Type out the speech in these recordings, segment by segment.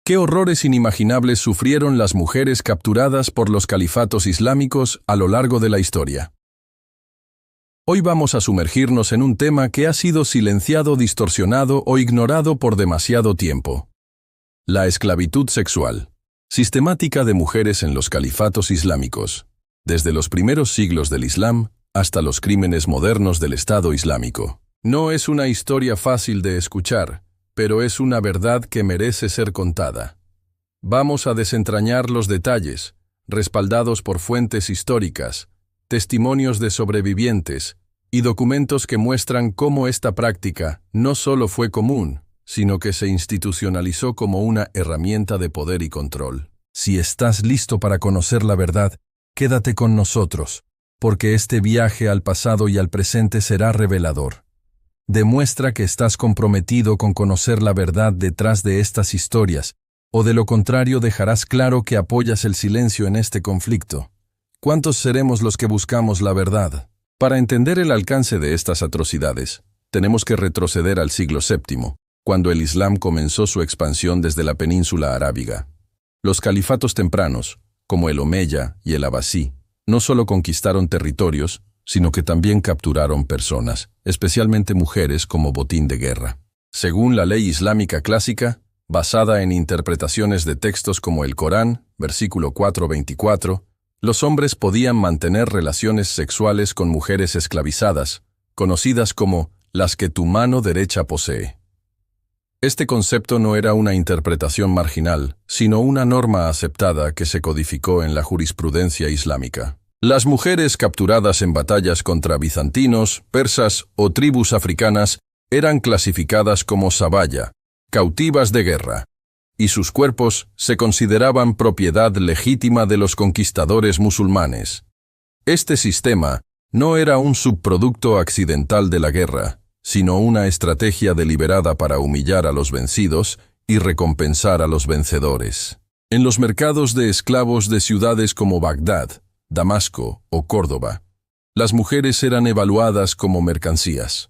¿Qué horrores inimaginables sufrieron las mujeres capturadas por los califatos islámicos a lo largo de la historia? Hoy vamos a sumergirnos en un tema que ha sido silenciado, distorsionado o ignorado por demasiado tiempo. La esclavitud sexual, sistemática de mujeres en los califatos islámicos, desde los primeros siglos del Islam hasta los crímenes modernos del Estado Islámico. No es una historia fácil de escuchar, pero es una verdad que merece ser contada. Vamos a desentrañar los detalles, respaldados por fuentes históricas, testimonios de sobrevivientes y documentos que muestran cómo esta práctica no solo fue común, sino que se institucionalizó como una herramienta de poder y control. Si estás listo para conocer la verdad, quédate con nosotros, porque este viaje al pasado y al presente será revelador. Demuestra que estás comprometido con conocer la verdad detrás de estas historias, o de lo contrario dejarás claro que apoyas el silencio en este conflicto. ¿Cuántos seremos los que buscamos la verdad? Para entender el alcance de estas atrocidades, tenemos que retroceder al siglo VII, cuando el Islam comenzó su expansión desde la península arábiga. Los califatos tempranos, como el Omeya y el Abasí, no solo conquistaron territorios, sino que también capturaron personas, especialmente mujeres, como botín de guerra. Según la ley islámica clásica, basada en interpretaciones de textos como el Corán, versículo 4:24, los hombres podían mantener relaciones sexuales con mujeres esclavizadas, conocidas como las que tu mano derecha posee. Este concepto no era una interpretación marginal, sino una norma aceptada que se codificó en la jurisprudencia islámica. Las mujeres capturadas en batallas contra bizantinos, persas o tribus africanas eran clasificadas como sabaya, cautivas de guerra, y sus cuerpos se consideraban propiedad legítima de los conquistadores musulmanes. Este sistema no era un subproducto accidental de la guerra, sino una estrategia deliberada para humillar a los vencidos y recompensar a los vencedores. En los mercados de esclavos de ciudades como Bagdad, Damasco o Córdoba, las mujeres eran evaluadas como mercancías.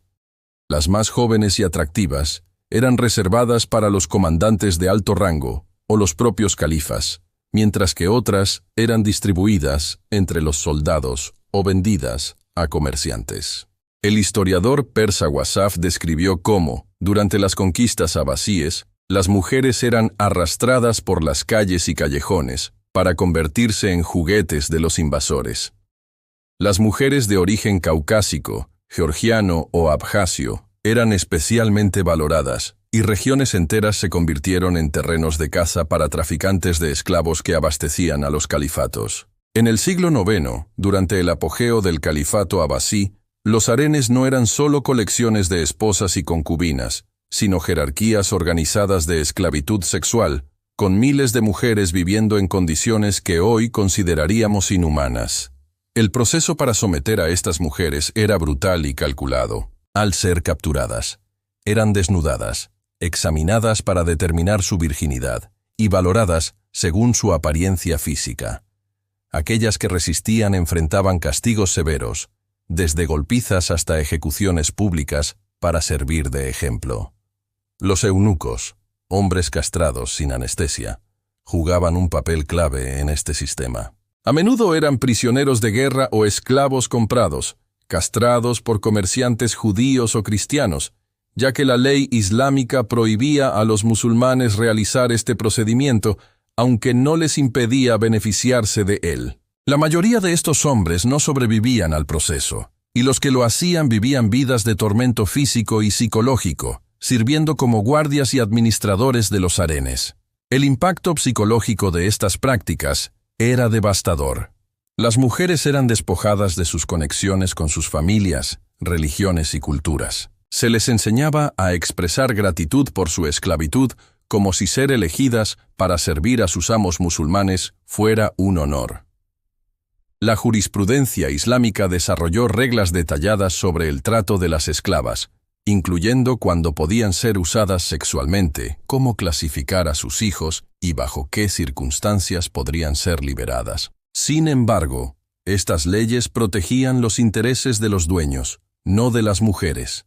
Las más jóvenes y atractivas eran reservadas para los comandantes de alto rango o los propios califas, mientras que otras eran distribuidas entre los soldados o vendidas a comerciantes. El historiador persa Wasaf describió cómo, durante las conquistas abasíes, las mujeres eran arrastradas por las calles y callejones para convertirse en juguetes de los invasores. Las mujeres de origen caucásico, georgiano o abjasio eran especialmente valoradas, y regiones enteras se convirtieron en terrenos de caza para traficantes de esclavos que abastecían a los califatos. En el siglo IX, durante el apogeo del califato abasí, los harenes no eran solo colecciones de esposas y concubinas, sino jerarquías organizadas de esclavitud sexual, con miles de mujeres viviendo en condiciones que hoy consideraríamos inhumanas. El proceso para someter a estas mujeres era brutal y calculado. Al ser capturadas, eran desnudadas, examinadas para determinar su virginidad y valoradas según su apariencia física. Aquellas que resistían enfrentaban castigos severos, desde golpizas hasta ejecuciones públicas, para servir de ejemplo. Los eunucos, hombres castrados sin anestesia, jugaban un papel clave en este sistema. A menudo eran prisioneros de guerra o esclavos comprados, castrados por comerciantes judíos o cristianos, ya que la ley islámica prohibía a los musulmanes realizar este procedimiento, aunque no les impedía beneficiarse de él. La mayoría de estos hombres no sobrevivían al proceso, y los que lo hacían vivían vidas de tormento físico y psicológico, sirviendo como guardias y administradores de los harenes. El impacto psicológico de estas prácticas era devastador. Las mujeres eran despojadas de sus conexiones con sus familias, religiones y culturas. Se les enseñaba a expresar gratitud por su esclavitud como si ser elegidas para servir a sus amos musulmanes fuera un honor. La jurisprudencia islámica desarrolló reglas detalladas sobre el trato de las esclavas, incluyendo cuándo podían ser usadas sexualmente, cómo clasificar a sus hijos y bajo qué circunstancias podrían ser liberadas. Sin embargo, estas leyes protegían los intereses de los dueños, no de las mujeres.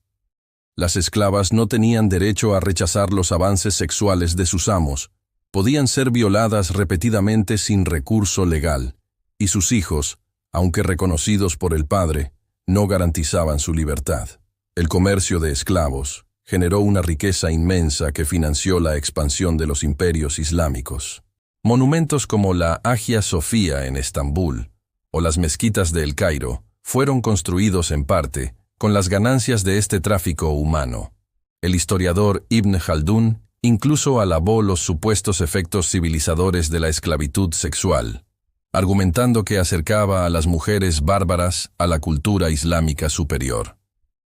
Las esclavas no tenían derecho a rechazar los avances sexuales de sus amos, podían ser violadas repetidamente sin recurso legal, y sus hijos, aunque reconocidos por el padre, no garantizaban su libertad. El comercio de esclavos generó una riqueza inmensa que financió la expansión de los imperios islámicos. Monumentos como la Hagia Sofía en Estambul o las mezquitas de El Cairo fueron construidos en parte con las ganancias de este tráfico humano. El historiador Ibn Khaldún incluso alabó los supuestos efectos civilizadores de la esclavitud sexual, argumentando que acercaba a las mujeres bárbaras a la cultura islámica superior.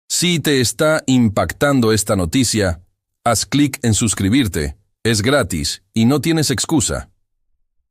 Si te está impactando esta noticia, haz clic en suscribirte, es gratis y no tienes excusa.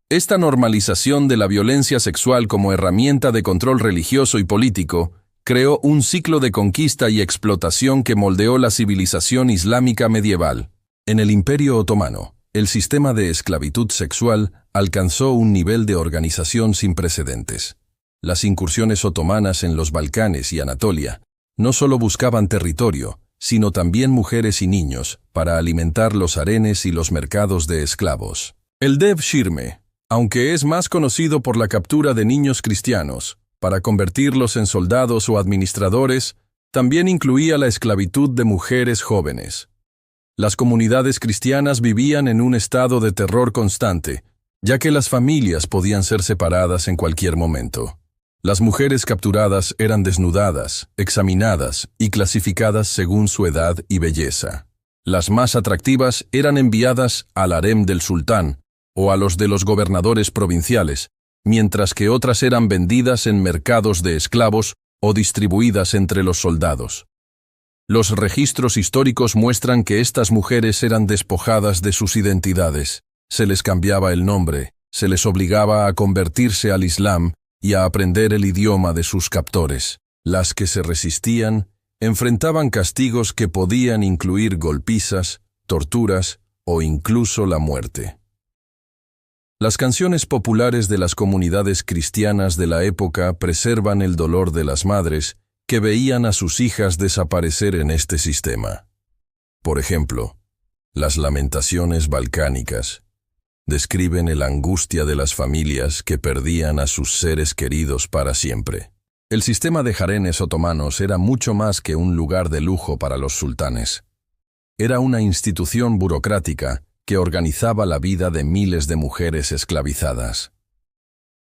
Esta normalización de la violencia sexual como herramienta de control religioso y político creó un ciclo de conquista y explotación que moldeó la civilización islámica medieval. En el Imperio Otomano, el sistema de esclavitud sexual alcanzó un nivel de organización sin precedentes. Las incursiones otomanas en los Balcanes y Anatolia no solo buscaban territorio, sino también mujeres y niños para alimentar los harenes y los mercados de esclavos. El Devshirme, aunque es más conocido por la captura de niños cristianos, para convertirlos en soldados o administradores, también incluía la esclavitud de mujeres jóvenes. Las comunidades cristianas vivían en un estado de terror constante, ya que las familias podían ser separadas en cualquier momento. Las mujeres capturadas eran desnudadas, examinadas y clasificadas según su edad y belleza. Las más atractivas eran enviadas al harem del sultán o a los de los gobernadores provinciales, mientras que otras eran vendidas en mercados de esclavos o distribuidas entre los soldados. Los registros históricos muestran que estas mujeres eran despojadas de sus identidades, se les cambiaba el nombre, se les obligaba a convertirse al Islam y a aprender el idioma de sus captores. Las que se resistían enfrentaban castigos que podían incluir golpizas, torturas o incluso la muerte. Las canciones populares de las comunidades cristianas de la época preservan el dolor de las madres que veían a sus hijas desaparecer en este sistema. Por ejemplo, las lamentaciones balcánicas describen la angustia de las familias que perdían a sus seres queridos para siempre. El sistema de harenes otomanos era mucho más que un lugar de lujo para los sultanes. Era una institución burocrática que organizaba la vida de miles de mujeres esclavizadas.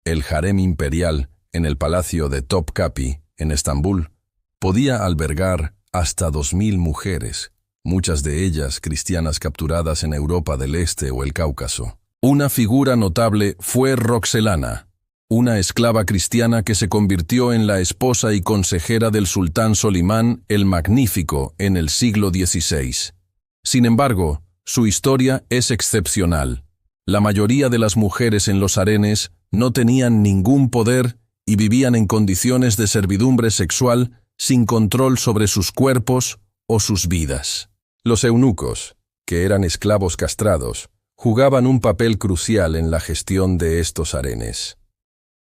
El harem imperial, en el palacio de Topkapi, en Estambul, podía albergar hasta 2000 mujeres, muchas de ellas cristianas capturadas en Europa del Este o el Cáucaso. Una figura notable fue Roxelana, una esclava cristiana que se convirtió en la esposa y consejera del sultán Solimán el Magnífico en el siglo XVI. Sin embargo, su historia es excepcional. La mayoría de las mujeres en los harenes no tenían ningún poder y vivían en condiciones de servidumbre sexual sin control sobre sus cuerpos o sus vidas. Los eunucos, que eran esclavos castrados, jugaban un papel crucial en la gestión de estos harenes.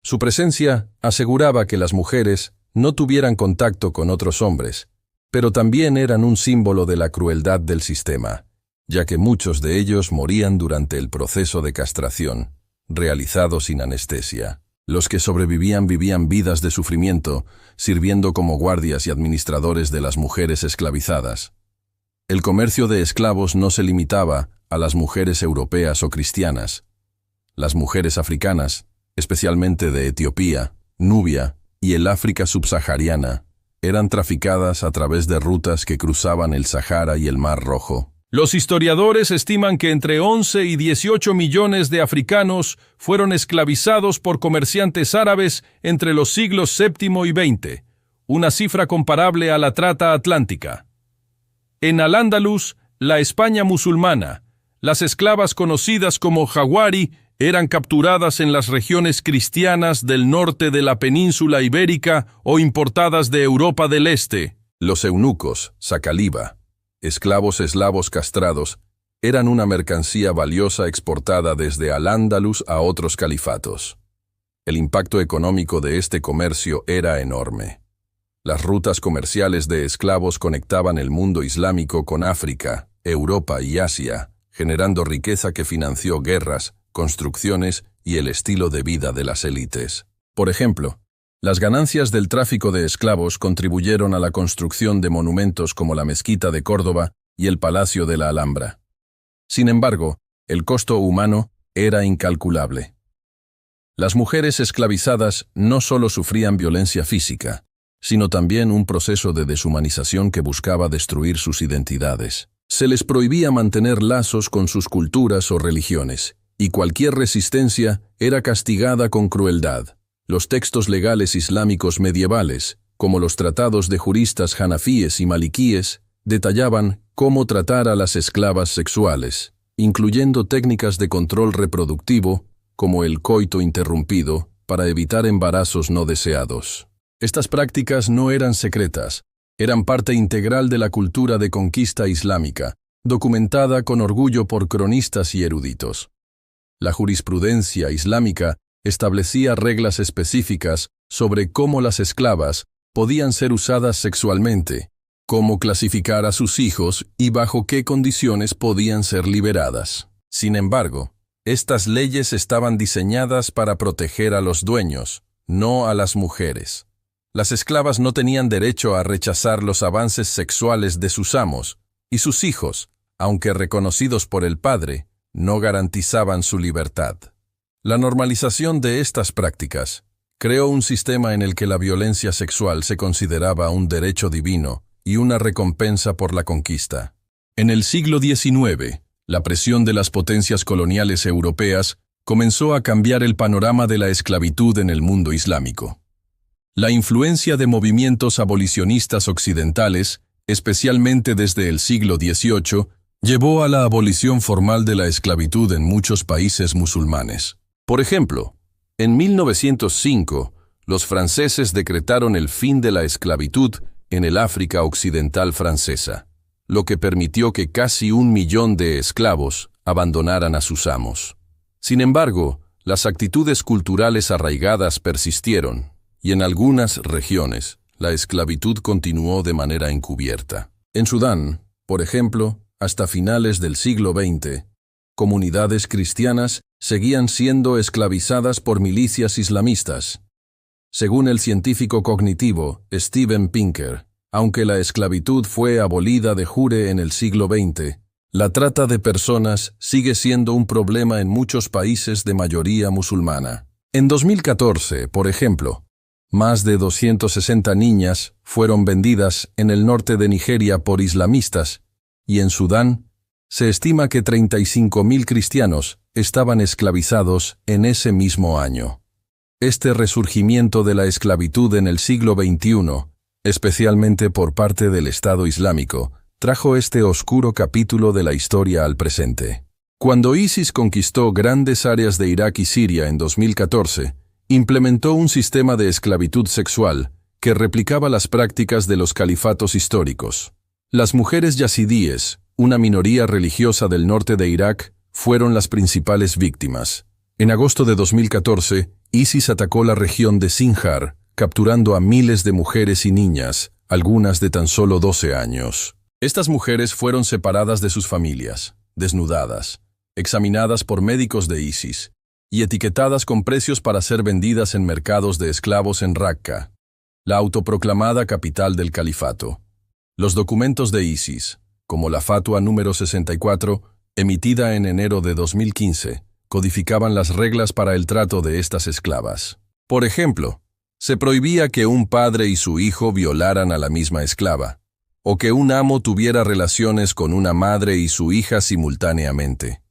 Su presencia aseguraba que las mujeres no tuvieran contacto con otros hombres, pero también eran un símbolo de la crueldad del sistema, ya que muchos de ellos morían durante el proceso de castración, realizado sin anestesia. Los que sobrevivían vivían vidas de sufrimiento, sirviendo como guardias y administradores de las mujeres esclavizadas. El comercio de esclavos no se limitaba a las mujeres europeas o cristianas. Las mujeres africanas, especialmente de Etiopía, Nubia y el África subsahariana, eran traficadas a través de rutas que cruzaban el Sahara y el Mar Rojo. Los historiadores estiman que entre 11 y 18 millones de africanos fueron esclavizados por comerciantes árabes entre los siglos VII y XX, una cifra comparable a la trata atlántica. En Al-Ándalus, la España musulmana, las esclavas conocidas como jawari eran capturadas en las regiones cristianas del norte de la península ibérica o importadas de Europa del Este. Los eunucos, sakaliba, esclavos eslavos castrados, eran una mercancía valiosa exportada desde Al-Ándalus a otros califatos. El impacto económico de este comercio era enorme. Las rutas comerciales de esclavos conectaban el mundo islámico con África, Europa y Asia, generando riqueza que financió guerras, construcciones y el estilo de vida de las élites. Por ejemplo, las ganancias del tráfico de esclavos contribuyeron a la construcción de monumentos como la Mezquita de Córdoba y el Palacio de la Alhambra. Sin embargo, el costo humano era incalculable. Las mujeres esclavizadas no solo sufrían violencia física, sino también un proceso de deshumanización que buscaba destruir sus identidades. Se les prohibía mantener lazos con sus culturas o religiones, y cualquier resistencia era castigada con crueldad. Los textos legales islámicos medievales, como los tratados de juristas hanafíes y maliquíes, detallaban cómo tratar a las esclavas sexuales, incluyendo técnicas de control reproductivo, como el coito interrumpido, para evitar embarazos no deseados. Estas prácticas no eran secretas, eran parte integral de la cultura de conquista islámica, documentada con orgullo por cronistas y eruditos. La jurisprudencia islámica establecía reglas específicas sobre cómo las esclavas podían ser usadas sexualmente, cómo clasificar a sus hijos y bajo qué condiciones podían ser liberadas. Sin embargo, estas leyes estaban diseñadas para proteger a los dueños, no a las mujeres. Las esclavas no tenían derecho a rechazar los avances sexuales de sus amos, y sus hijos, aunque reconocidos por el padre, no garantizaban su libertad. La normalización de estas prácticas creó un sistema en el que la violencia sexual se consideraba un derecho divino y una recompensa por la conquista. En el siglo XIX, la presión de las potencias coloniales europeas comenzó a cambiar el panorama de la esclavitud en el mundo islámico. La influencia de movimientos abolicionistas occidentales, especialmente desde el siglo XVIII, llevó a la abolición formal de la esclavitud en muchos países musulmanes. Por ejemplo, en 1905, los franceses decretaron el fin de la esclavitud en el África occidental francesa, lo que permitió que casi 1 millón de esclavos abandonaran a sus amos. Sin embargo, las actitudes culturales arraigadas persistieron, y en algunas regiones, la esclavitud continuó de manera encubierta. En Sudán, por ejemplo, hasta finales del siglo XX, comunidades cristianas seguían siendo esclavizadas por milicias islamistas. Según el científico cognitivo Steven Pinker, aunque la esclavitud fue abolida de jure en el siglo XX, la trata de personas sigue siendo un problema en muchos países de mayoría musulmana. En 2014, por ejemplo, más de 260 niñas fueron vendidas en el norte de Nigeria por islamistas, y en Sudán se estima que 35.000 cristianos estaban esclavizados en ese mismo año. Este resurgimiento de la esclavitud en el siglo XXI, especialmente por parte del Estado Islámico, trajo este oscuro capítulo de la historia al presente. Cuando ISIS conquistó grandes áreas de Irak y Siria en 2014, implementó un sistema de esclavitud sexual que replicaba las prácticas de los califatos históricos. Las mujeres yazidíes, una minoría religiosa del norte de Irak, fueron las principales víctimas. En agosto de 2014, ISIS atacó la región de Sinjar, capturando a miles de mujeres y niñas, algunas de tan solo 12 años. Estas mujeres fueron separadas de sus familias, desnudadas, examinadas por médicos de ISIS y etiquetadas con precios para ser vendidas en mercados de esclavos en Raqqa, la autoproclamada capital del califato. Los documentos de ISIS, como la Fatua número 64, emitida en enero de 2015, codificaban las reglas para el trato de estas esclavas. Por ejemplo, se prohibía que un padre y su hijo violaran a la misma esclava, o que un amo tuviera relaciones con una madre y su hija simultáneamente.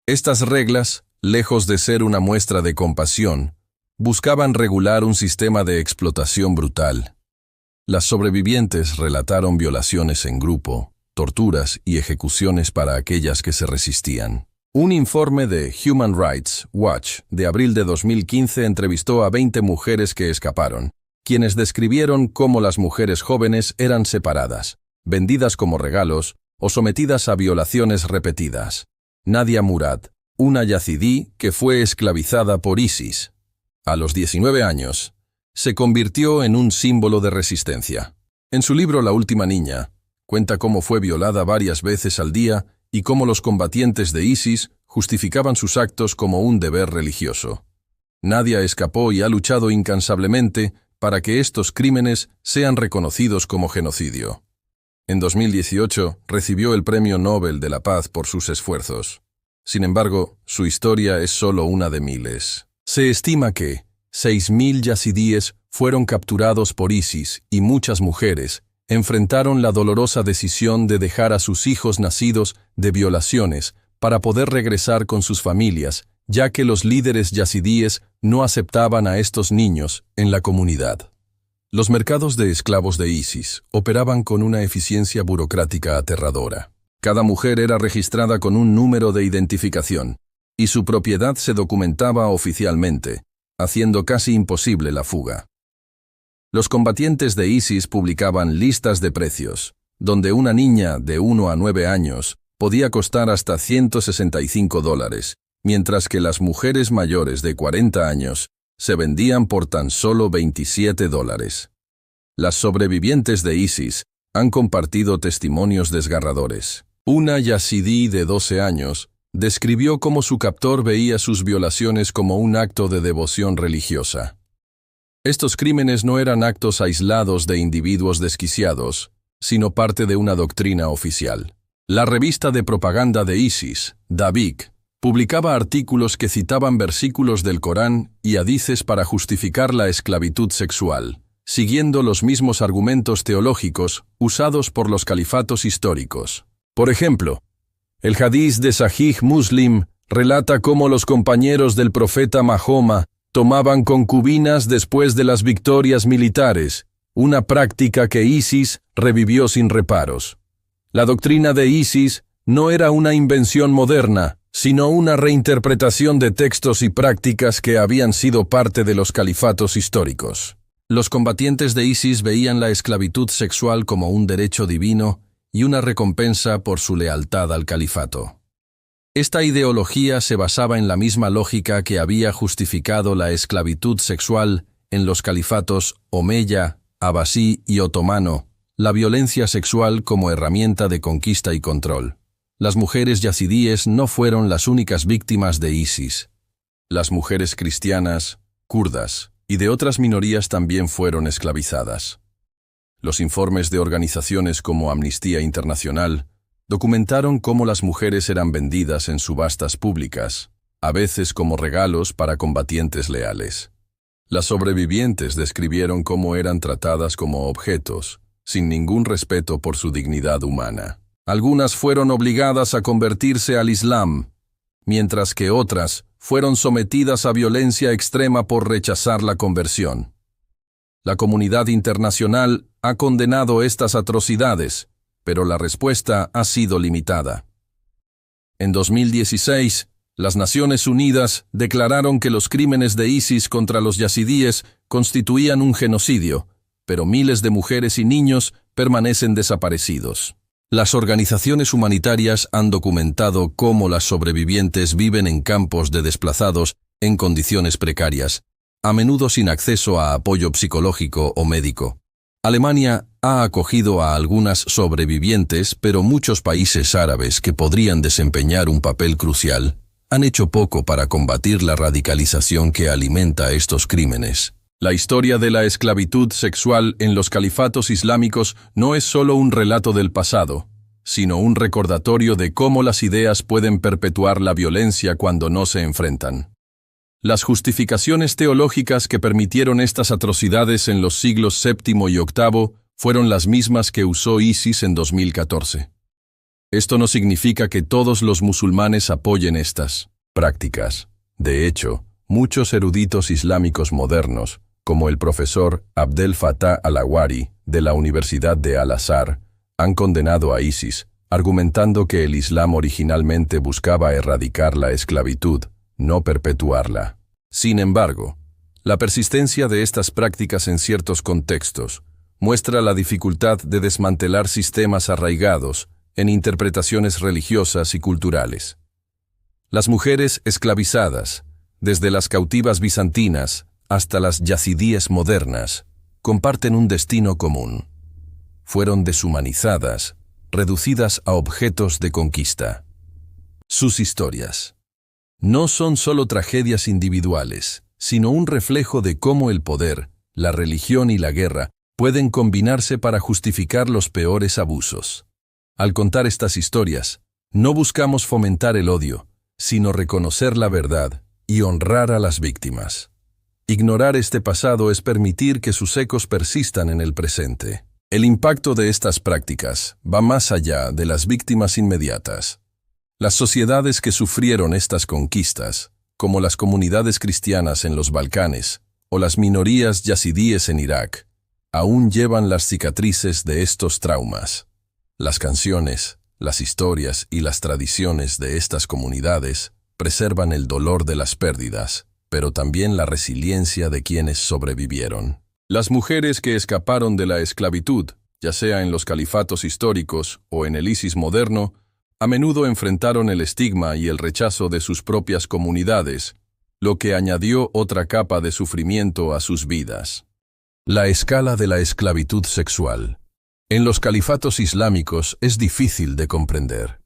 Estas reglas, lejos de ser una muestra de compasión, buscaban regular un sistema de explotación brutal. Las sobrevivientes relataron violaciones en grupo, torturas y ejecuciones para aquellas que se resistían. Un informe de Human Rights Watch de abril de 2015 entrevistó a 20 mujeres que escaparon, quienes describieron cómo las mujeres jóvenes eran separadas, vendidas como regalos o sometidas a violaciones repetidas. Nadia Murad, una yazidí que fue esclavizada por ISIS, a los 19 años, se convirtió en un símbolo de resistencia. En su libro La última niña, cuenta cómo fue violada varias veces al día y cómo los combatientes de ISIS justificaban sus actos como un deber religioso. Nadia escapó y ha luchado incansablemente para que estos crímenes sean reconocidos como genocidio. En 2018 recibió el Premio Nobel de la Paz por sus esfuerzos. Sin embargo, su historia es solo una de miles. Se estima que 6.000 yazidíes fueron capturados por ISIS y muchas mujeres enfrentaron la dolorosa decisión de dejar a sus hijos nacidos de violaciones para poder regresar con sus familias, ya que los líderes yazidíes no aceptaban a estos niños en la comunidad. Los mercados de esclavos de ISIS operaban con una eficiencia burocrática aterradora. Cada mujer era registrada con un número de identificación, y su propiedad se documentaba oficialmente, haciendo casi imposible la fuga. Los combatientes de ISIS publicaban listas de precios, donde una niña de 1 a 9 años podía costar hasta $165, mientras que las mujeres mayores de 40 años se vendían por tan solo $27. Las sobrevivientes de ISIS han compartido testimonios desgarradores. Una yazidí de 12 años describió cómo su captor veía sus violaciones como un acto de devoción religiosa. Estos crímenes no eran actos aislados de individuos desquiciados, sino parte de una doctrina oficial. La revista de propaganda de ISIS, Dabiq, publicaba artículos que citaban versículos del Corán y hadices para justificar la esclavitud sexual, siguiendo los mismos argumentos teológicos usados por los califatos históricos. Por ejemplo, el hadiz de Sahih Muslim relata cómo los compañeros del profeta Mahoma tomaban concubinas después de las victorias militares, una práctica que ISIS revivió sin reparos. La doctrina de ISIS no era una invención moderna, sino una reinterpretación de textos y prácticas que habían sido parte de los califatos históricos. Los combatientes de ISIS veían la esclavitud sexual como un derecho divino y una recompensa por su lealtad al califato. Esta ideología se basaba en la misma lógica que había justificado la esclavitud sexual en los califatos omeya, abasí y otomano, la violencia sexual como herramienta de conquista y control. Las mujeres yazidíes no fueron las únicas víctimas de ISIS. Las mujeres cristianas, kurdas y de otras minorías también fueron esclavizadas. Los informes de organizaciones como Amnistía Internacional documentaron cómo las mujeres eran vendidas en subastas públicas, a veces como regalos para combatientes leales. Las sobrevivientes describieron cómo eran tratadas como objetos, sin ningún respeto por su dignidad humana. Algunas fueron obligadas a convertirse al Islam, mientras que otras fueron sometidas a violencia extrema por rechazar la conversión. La comunidad internacional ha condenado estas atrocidades, pero la respuesta ha sido limitada. En 2016, las Naciones Unidas declararon que los crímenes de ISIS contra los yazidíes constituían un genocidio, pero miles de mujeres y niños permanecen desaparecidos. Las organizaciones humanitarias han documentado cómo las sobrevivientes viven en campos de desplazados en condiciones precarias, a menudo sin acceso a apoyo psicológico o médico. Alemania ha acogido a algunas sobrevivientes, pero muchos países árabes que podrían desempeñar un papel crucial han hecho poco para combatir la radicalización que alimenta estos crímenes. La historia de la esclavitud sexual en los califatos islámicos no es solo un relato del pasado, sino un recordatorio de cómo las ideas pueden perpetuar la violencia cuando no se enfrentan. Las justificaciones teológicas que permitieron estas atrocidades en los siglos VII y VIII fueron las mismas que usó ISIS en 2014. Esto no significa que todos los musulmanes apoyen estas prácticas. De hecho, muchos eruditos islámicos modernos, como el profesor Abdel Fattah al-Awari de la Universidad de Al-Azhar, han condenado a ISIS, argumentando que el Islam originalmente buscaba erradicar la esclavitud, no perpetuarla. Sin embargo, la persistencia de estas prácticas en ciertos contextos muestra la dificultad de desmantelar sistemas arraigados en interpretaciones religiosas y culturales. Las mujeres esclavizadas, desde las cautivas bizantinas hasta las yazidíes modernas, comparten un destino común. Fueron deshumanizadas, reducidas a objetos de conquista. Sus historias no son solo tragedias individuales, sino un reflejo de cómo el poder, la religión y la guerra pueden combinarse para justificar los peores abusos. Al contar estas historias, no buscamos fomentar el odio, sino reconocer la verdad y honrar a las víctimas. Ignorar este pasado es permitir que sus ecos persistan en el presente. El impacto de estas prácticas va más allá de las víctimas inmediatas. Las sociedades que sufrieron estas conquistas, como las comunidades cristianas en los Balcanes o las minorías yazidíes en Irak, aún llevan las cicatrices de estos traumas. Las canciones, las historias y las tradiciones de estas comunidades preservan el dolor de las pérdidas, pero también la resiliencia de quienes sobrevivieron. Las mujeres que escaparon de la esclavitud, ya sea en los califatos históricos o en el ISIS moderno, a menudo enfrentaron el estigma y el rechazo de sus propias comunidades, lo que añadió otra capa de sufrimiento a sus vidas. La escala de la esclavitud sexual. En los califatos islámicos es difícil de comprender.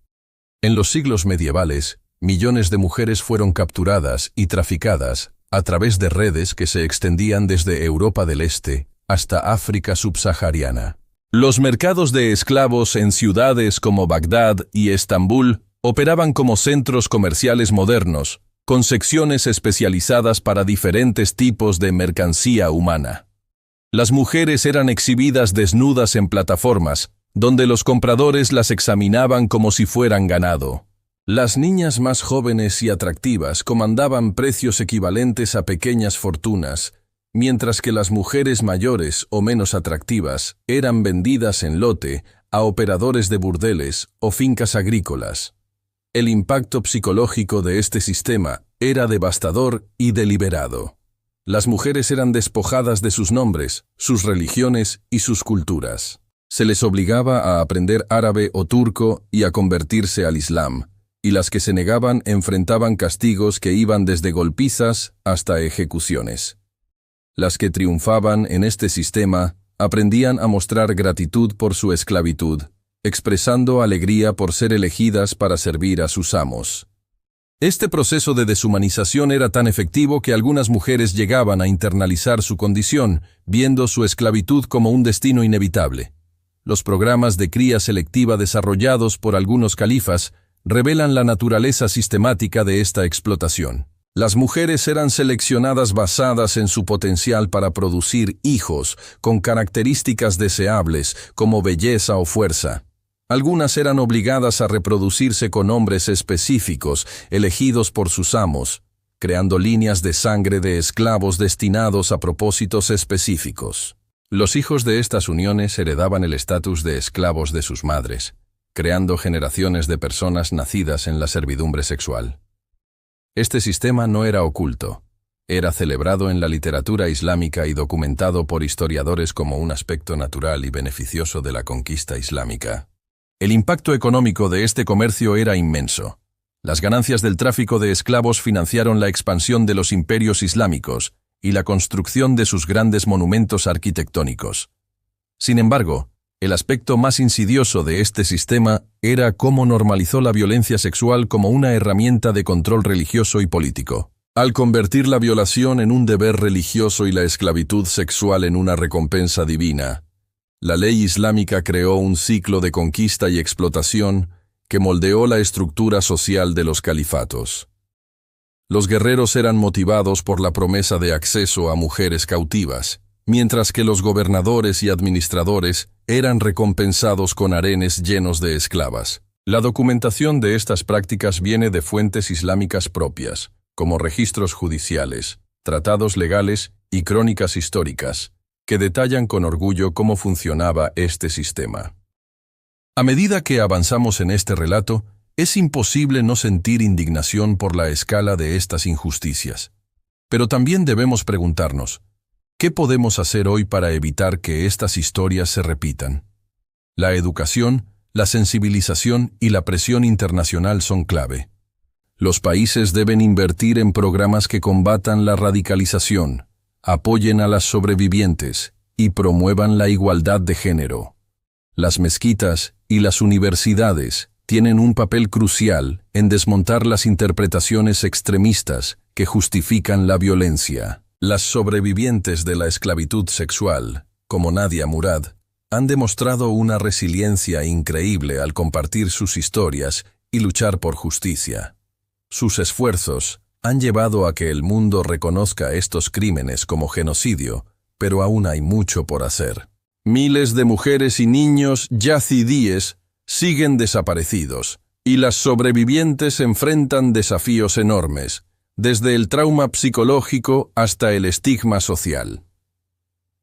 En los siglos medievales, millones de mujeres fueron capturadas y traficadas a través de redes que se extendían desde Europa del Este hasta África subsahariana. Los mercados de esclavos en ciudades como Bagdad y Estambul operaban como centros comerciales modernos, con secciones especializadas para diferentes tipos de mercancía humana. Las mujeres eran exhibidas desnudas en plataformas, donde los compradores las examinaban como si fueran ganado. Las niñas más jóvenes y atractivas comandaban precios equivalentes a pequeñas fortunas, mientras que las mujeres mayores o menos atractivas eran vendidas en lote a operadores de burdeles o fincas agrícolas. El impacto psicológico de este sistema era devastador y deliberado. Las mujeres eran despojadas de sus nombres, sus religiones y sus culturas. Se les obligaba a aprender árabe o turco y a convertirse al Islam, y las que se negaban enfrentaban castigos que iban desde golpizas hasta ejecuciones. Las que triunfaban en este sistema aprendían a mostrar gratitud por su esclavitud, expresando alegría por ser elegidas para servir a sus amos. Este proceso de deshumanización era tan efectivo que algunas mujeres llegaban a internalizar su condición, viendo su esclavitud como un destino inevitable. Los programas de cría selectiva desarrollados por algunos califas revelan la naturaleza sistemática de esta explotación. Las mujeres eran seleccionadas basadas en su potencial para producir hijos con características deseables como belleza o fuerza. Algunas eran obligadas a reproducirse con hombres específicos elegidos por sus amos, creando líneas de sangre de esclavos destinados a propósitos específicos. Los hijos de estas uniones heredaban el estatus de esclavos de sus madres, creando generaciones de personas nacidas en la servidumbre sexual. Este sistema no era oculto, era celebrado en la literatura islámica y documentado por historiadores como un aspecto natural y beneficioso de la conquista islámica. El impacto económico de este comercio era inmenso. Las ganancias del tráfico de esclavos financiaron la expansión de los imperios islámicos y la construcción de sus grandes monumentos arquitectónicos. Sin embargo, el aspecto más insidioso de este sistema era cómo normalizó la violencia sexual como una herramienta de control religioso y político. Al convertir la violación en un deber religioso y la esclavitud sexual en una recompensa divina, la ley islámica creó un ciclo de conquista y explotación que moldeó la estructura social de los califatos. Los guerreros eran motivados por la promesa de acceso a mujeres cautivas, mientras que los gobernadores y administradores eran recompensados con harenes llenos de esclavas. La documentación de estas prácticas viene de fuentes islámicas propias, como registros judiciales, tratados legales y crónicas históricas, que detallan con orgullo cómo funcionaba este sistema. A medida que avanzamos en este relato, es imposible no sentir indignación por la escala de estas injusticias. Pero también debemos preguntarnos, ¿qué podemos hacer hoy para evitar que estas historias se repitan? La educación, la sensibilización y la presión internacional son clave. Los países deben invertir en programas que combatan la radicalización, apoyen a las sobrevivientes y promuevan la igualdad de género. Las mezquitas y las universidades tienen un papel crucial en desmontar las interpretaciones extremistas que justifican la violencia. Las sobrevivientes de la esclavitud sexual, como Nadia Murad, han demostrado una resiliencia increíble al compartir sus historias y luchar por justicia. Sus esfuerzos han llevado a que el mundo reconozca estos crímenes como genocidio, pero aún hay mucho por hacer. Miles de mujeres y niños yazidíes siguen desaparecidos, y las sobrevivientes enfrentan desafíos enormes, desde el trauma psicológico hasta el estigma social.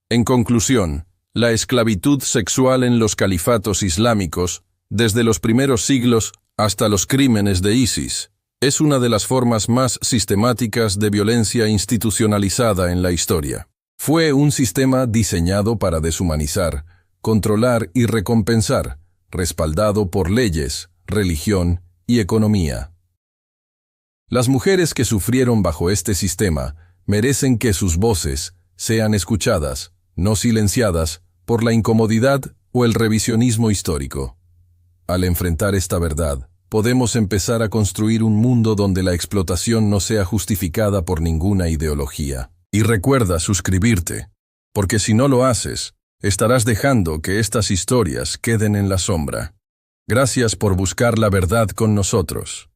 En conclusión, la esclavitud sexual en los califatos islámicos, desde los primeros siglos hasta los crímenes de ISIS, es una de las formas más sistemáticas de violencia institucionalizada en la historia. Fue un sistema diseñado para deshumanizar, controlar y recompensar, respaldado por leyes, religión y economía. Las mujeres que sufrieron bajo este sistema merecen que sus voces sean escuchadas, no silenciadas por la incomodidad o el revisionismo histórico. Al enfrentar esta verdad, podemos empezar a construir un mundo donde la explotación no sea justificada por ninguna ideología. Y recuerda suscribirte, porque si no lo haces, estarás dejando que estas historias queden en la sombra. Gracias por buscar la verdad con nosotros.